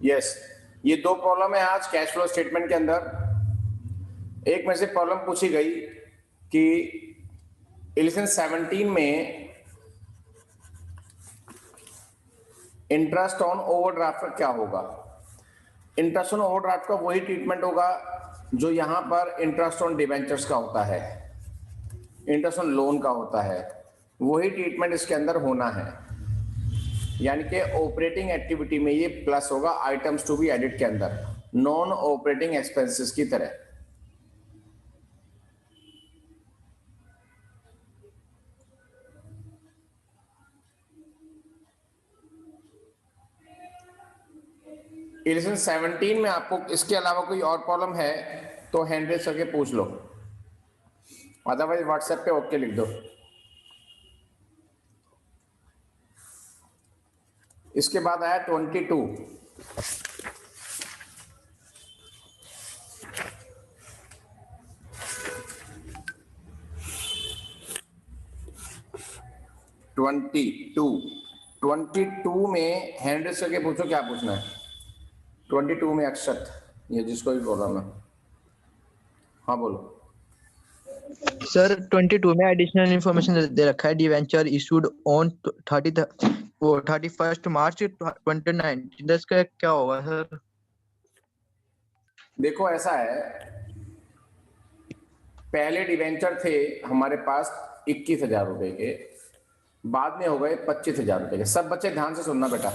Yes, ये दो problem है आज कैश फ्लो स्टेटमेंट के अंदर। एक में से प्रॉब्लम पूछी गई कि इलेक्शन 17 में इंटरेस्ट ऑन ओवरड्राफ्ट का क्या होगा। इंटरेस्ट ऑन ओवरड्राफ्ट का वही ट्रीटमेंट होगा जो यहां पर इंटरेस्ट ऑन डिबेंचर्स का होता है, इंटरेस्ट ऑन लोन का होता है, वही ट्रीटमेंट इसके अंदर होना है। यानी कि ऑपरेटिंग एक्टिविटी में ये प्लस होगा आइटम्स टू बी एडिड के अंदर, नॉन ऑपरेटिंग एक्सपेंसेस की तरह। इलेक्शन 17 में आपको इसके अलावा कोई और प्रॉब्लम है तो हैंड रेज करके पूछ लो, अदरवाइज व्हाट्सएप पे ओके लिख दो। इसके बाद आया 22। में हैंड रेज करके पूछो क्या पूछना है। 22 में अक्षत, ये जिसको भी प्रॉब्लम है, हाँ बोलो। सर 22 में एडिशनल इंफॉर्मेशन दे रखा है, डिवेंचर इशूड ऑन 31 मार्च 2019, इसका क्या होगा सर? देखो ऐसा है, पहले डिवेंचर थे हमारे पास 21,000 रुपए के, बाद में हो गए 25,000 रुपए के। सब बच्चे ध्यान से सुनना बेटा।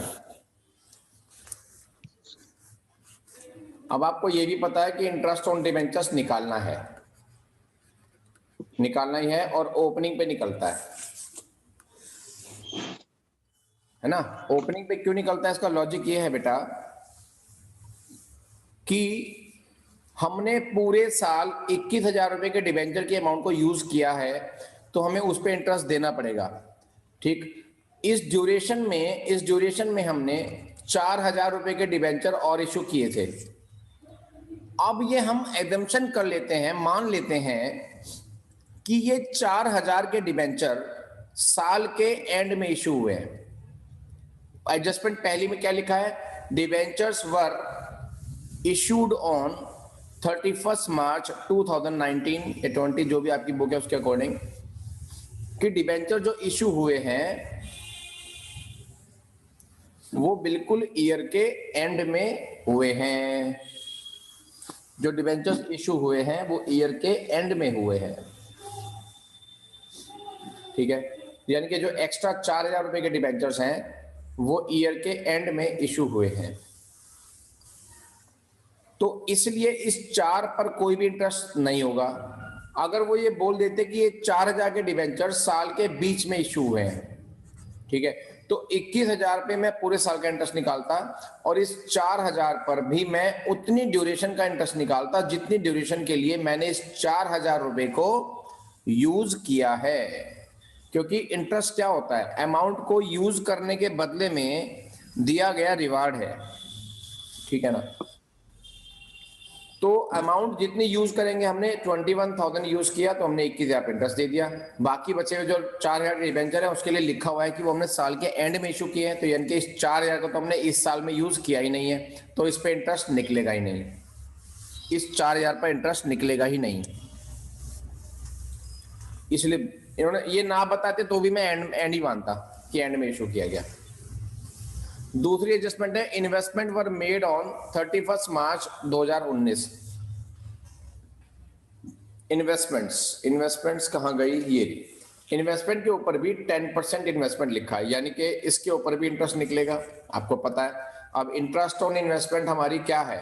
अब आपको ये भी पता है कि इंटरेस्ट ऑन डिवेंचर्स निकालना ही है और ओपनिंग पे निकलता है ना। ओपनिंग पे क्यों निकलता है, इसका लॉजिक ये है बेटा कि हमने पूरे साल 21,000 रुपए के डिवेंचर के अमाउंट को यूज किया है तो हमें उस पे इंटरेस्ट देना पड़ेगा, ठीक। इस ड्यूरेशन में हमने 4,000 रुपए के डिवेंचर और इशू किए थे। अब ये हम एजम्पशन कर लेते हैं, मान लेते हैं कि ये 4,000 के डिवेंचर साल के एंड में इशू हुए हैं। एडजस्टमेंट पहली में क्या लिखा है, डिवेंचर्स वर इशूड ऑन 31 मार्च 2019 या 20, जो भी आपकी बुक है उसके अकॉर्डिंग, कि डिवेंचर जो इशू हुए हैं वो बिल्कुल ईयर के एंड में हुए हैं। जो डिवेंचर्स इशू हुए हैं वो ईयर के एंड में हुए हैं, ठीक है। यानी कि जो एक्स्ट्रा 4,000 रुपए के डिवेंचर्स हैं वो ईयर के एंड में इशू हुए हैं। तो इसलिए इस 4 पर कोई भी इंटरेस्ट नहीं होगा। अगर वो ये बोल देते कि ये 4,000 के डिवेंचर साल के बीच में इशू हुए हैं, ठीक है, तो 21,000 पे मैं पूरे साल का इंटरेस्ट निकालता और इस 4,000 पर भी मैं उतनी ड्यूरेशन का इंटरेस्ट निकालता जितनी ड्यूरेशन के लिए मैंने इस 4,000 रुपए को यूज किया है। क्योंकि इंटरेस्ट क्या होता है, अमाउंट को यूज करने के बदले में दिया गया रिवार्ड है, ठीक है ना। तो अमाउंट जितनी यूज करेंगे, हमने 21,000 यूज किया तो हमने 21,000 इंटरेस्ट दे दिया। बाकी बचे हुए जो 4,000 डिवेंचर है उसके लिए लिखा हुआ है कि वो हमने साल के एंड में इशू किए हैं, तो यानी कि इस 4,000 को तो हमने इस साल में यूज किया ही नहीं है, तो इस पे इंटरेस्ट निकलेगा ही नहीं, इस 4,000 पर इंटरेस्ट निकलेगा ही नहीं। इसलिए इन्होंने ये ना बताते तो भी मैं एंड ही मानता कि एंड में इशू किया गया। दूसरी एडजस्टमेंट है, investment were made on 31 March 2019। Investments कहां गई, ये इन्वेस्टमेंट के ऊपर भी 10% इन्वेस्टमेंट लिखा है, यानी कि इसके ऊपर भी इंटरेस्ट निकलेगा, आपको पता है। अब इंटरेस्ट ऑन इन्वेस्टमेंट हमारी क्या है,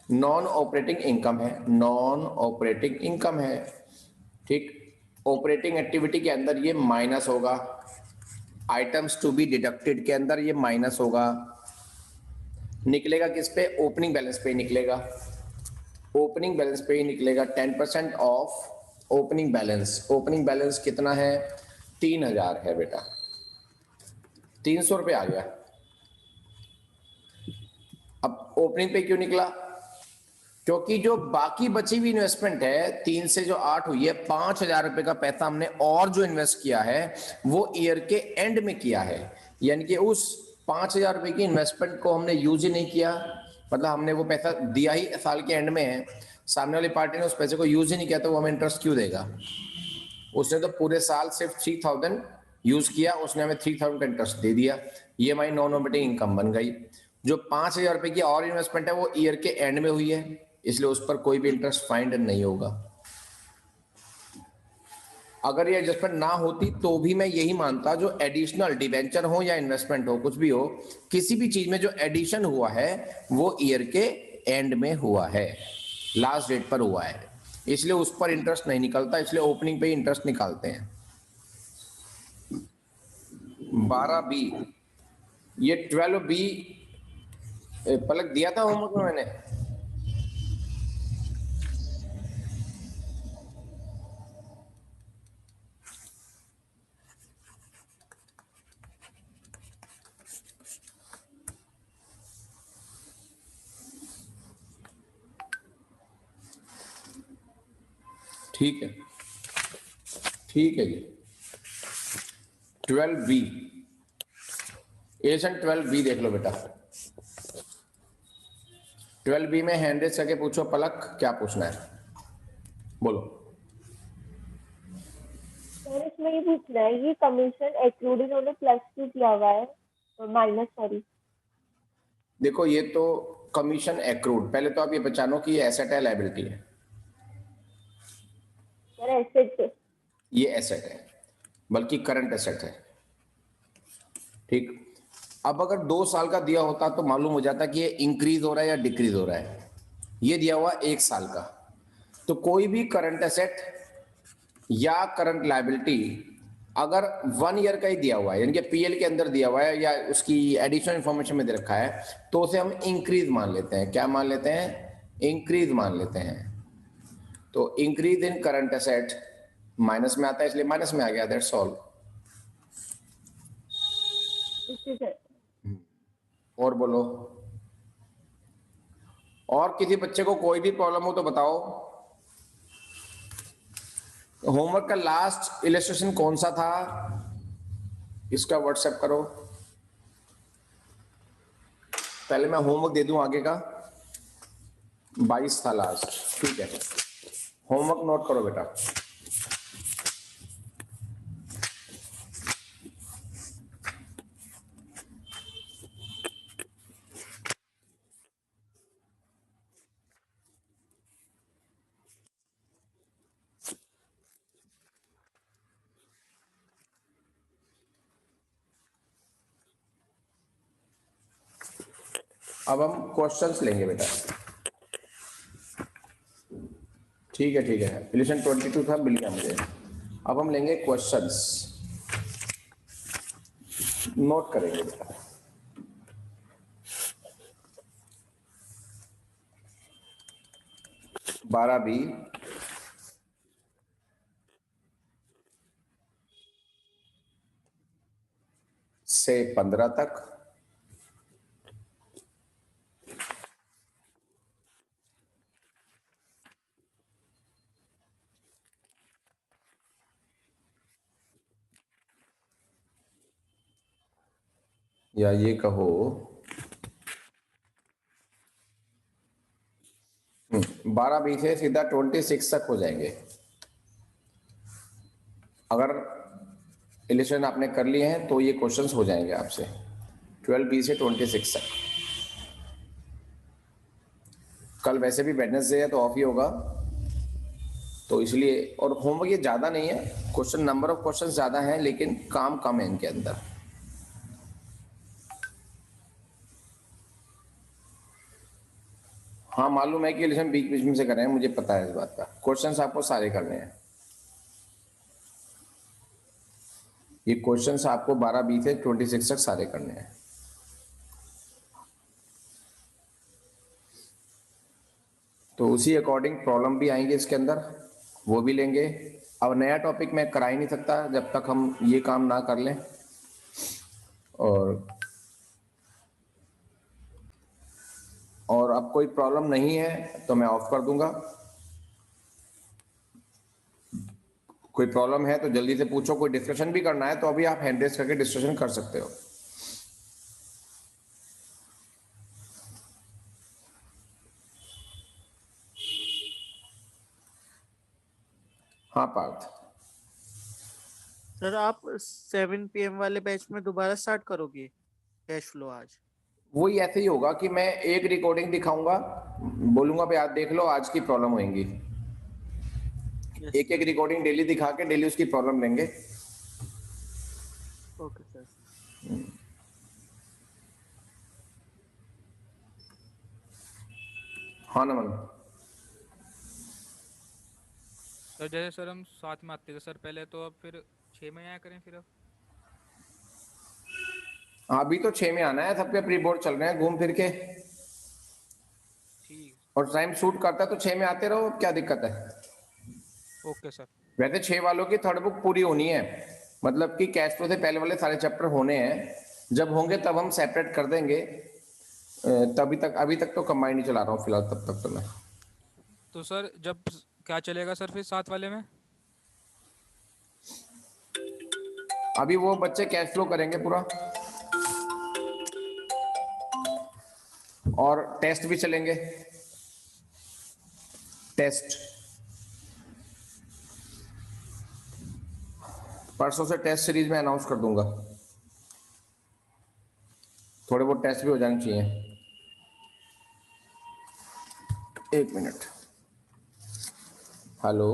नॉन ऑपरेटिंग इनकम है, नॉन ऑपरेटिंग इनकम है, ठीक। ऑपरेटिंग एक्टिविटी के अंदर ये माइनस होगा, आइटम्स टू बी डिडक्टेड के अंदर ये माइनस होगा, निकलेगा किस पे, ओपनिंग बैलेंस पे निकलेगा, ओपनिंग बैलेंस पे ही निकलेगा। 10% of opening balance, opening balance कितना है, 3,000 है बेटा, 300 रुपए आ गया। अब ओपनिंग पे क्यों निकला, क्योंकि जो बाकी बची हुई इन्वेस्टमेंट है 3 से जो 8 हुई है, 5,000 रुपए का पैसा हमने और जो इन्वेस्ट किया है वो ईयर के एंड में किया है, यानी कि उस 5,000 रुपए की इन्वेस्टमेंट को हमने यूज ही नहीं किया, मतलब हमने वो पैसा दिया ही साल के एंड में है, सामने वाली पार्टी ने उस पैसे को यूज ही नहीं किया, तो वो हमें इंटरेस्ट क्यों देगा? उसने तो पूरे साल सिर्फ 3,000 यूज किया, उसने हमें 3,000 का इंटरेस्ट दे दिया, ये हमारी नॉन ऑपरेटिंग इनकम बन गई। जो 5,000 रुपए की और इन्वेस्टमेंट है वो ईयर के एंड में हुई है, इसलिए उस पर कोई भी इंटरेस्ट फाइंड नहीं होगा। अगर ये एडजस्टमेंट ना होती तो भी मैं यही मानता, जो एडिशनल डिवेंचर हो या इन्वेस्टमेंट हो, कुछ भी हो, किसी भी चीज में जो एडिशन हुआ है वो ईयर के एंड में हुआ है, लास्ट डेट पर हुआ है, इसलिए उस पर इंटरेस्ट नहीं निकलता, इसलिए ओपनिंग पे ही इंटरेस्ट निकालते हैं। 12B, ये 12B पलक दिया था होमवर्क में मैंने। ठीक है, ठीक है जी। 12B, एशन 12B देख लो बेटा। 12B में हैंड रेज करके पूछो, पलक क्या पूछना है, बोलो। सर इसमें ये पूछना है, ये कमीशन एक्रूड इन्होंने +2 किया हुआ है, माइनस सॉरी। देखो ये तो कमीशन एक्रूड, पहले तो आप ये पहचानो कि ये एसेट है लायबिलिटी है। सर एसेट, ये एसेट है, बल्कि करंट एसेट है, ठीक। अब अगर 2 साल का दिया होता तो मालूम हो जाता कि ये इंक्रीज हो रहा है या डिक्रीज हो रहा है। ये दिया हुआ 1 साल का, तो कोई भी करंट एसेट या करंट लायबिलिटी अगर 1 ईयर का ही दिया हुआ है, यानी कि पीएल के अंदर दिया हुआ है या उसकी एडिशनल इंफॉर्मेशन में दे रखा है, तो उसे हम इंक्रीज मान लेते हैं। क्या मान लेते हैं? इंक्रीज मान लेते हैं। तो increase in current asset minus में आता है, इसलिए माइनस में आ गया, दैट्स ऑल। और बोलो, और किसी बच्चे को कोई भी प्रॉब्लम हो तो बताओ। होमवर्क का लास्ट इलस्ट्रेशन कौन सा था, इसका व्हाट्सएप करो। पहले मैं होमवर्क दे दूं आगे का। 22 था लास्ट, ठीक है। होमवर्क नोट करो बेटा। अब हम क्वेश्चंस लेंगे बेटा, ठीक है, ठीक है। इलेक्शन 22 था, मिल गया मुझे। अब हम लेंगे क्वेश्चंस, नोट करेंगे बेटा। बारह बी से 15 तक, या ये कहो 12B से सीधा 26 तक हो जाएंगे। अगर इलेक्शन आपने कर लिए हैं तो ये क्वेश्चंस हो जाएंगे आपसे 12B से 26 तक। कल वैसे भी वेडनेसडे है तो ऑफ ही होगा, तो इसलिए। और होमवर्क ये ज़्यादा नहीं है, क्वेश्चन नंबर ऑफ क्वेश्चन ज़्यादा हैं लेकिन काम कम है इनके अंदर। हाँ मालूम है कि इलेक्शन बीच बीच में से कर रहे हैं, मुझे पता है इस बात का। क्वेश्चंस आपको सारे करने हैं, ये क्वेश्चंस आपको 12B से 26 तक सारे करने हैं। तो उसी अकॉर्डिंग प्रॉब्लम भी आएंगे इसके अंदर, वो भी लेंगे। अब नया टॉपिक मैं करा ही नहीं सकता जब तक हम ये काम ना कर लें। और अब कोई प्रॉब्लम नहीं है तो मैं ऑफ कर दूंगा। कोई प्रॉब्लम है तो जल्दी से पूछो, कोई डिस्कशन भी करना है तो अभी आप हैंड रेज करके डिस्कशन कर सकते हो। हाँ पार्थ, सर आप 7 PM वाले बैच में दोबारा स्टार्ट करोगे कैश फ्लो आज? वही ऐसे ही होगा कि मैं एक रिकॉर्डिंग दिखाऊंगा, बोलूंगा भाई आज देख लो आज की प्रॉब्लम होंगी। यस एक एक रिकॉर्डिंग डेली दिखा के डेली उसकी प्रॉब्लम लेंगे। Okay sir. हाँ नमन, सर जैसे सर हम 7 में आते थे सर पहले, तो अब फिर 6 में आया करें फिर अब? अभी तो 6 में आना है, सबके प्री बोर्ड चल रहे हैं घूम फिर के, ठीक। और टाइम शूट करता है तो 6 में आते रहो, क्या दिक्कत है। Okay sir. वैसे 6 वालों की थर्ड बुक पूरी होनी है, मतलब कि कैश फ्लो से पहले वाले सारे चैप्टर होने हैं, जब होंगे तब हम सेपरेट कर देंगे। तभी तक, अभी तक तो कंबाइंड ही चला रहा हूँ फिलहाल, तब तक तो मैं। तो सर जब क्या चलेगा सर फिर 7 वाले में? अभी वो बच्चे कैश फ्लो करेंगे पूरा, और टेस्ट भी चलेंगे, टेस्ट परसों से टेस्ट सीरीज में अनाउंस कर दूंगा, थोड़े बहुत टेस्ट भी हो जाने चाहिए। एक मिनट, हेलो।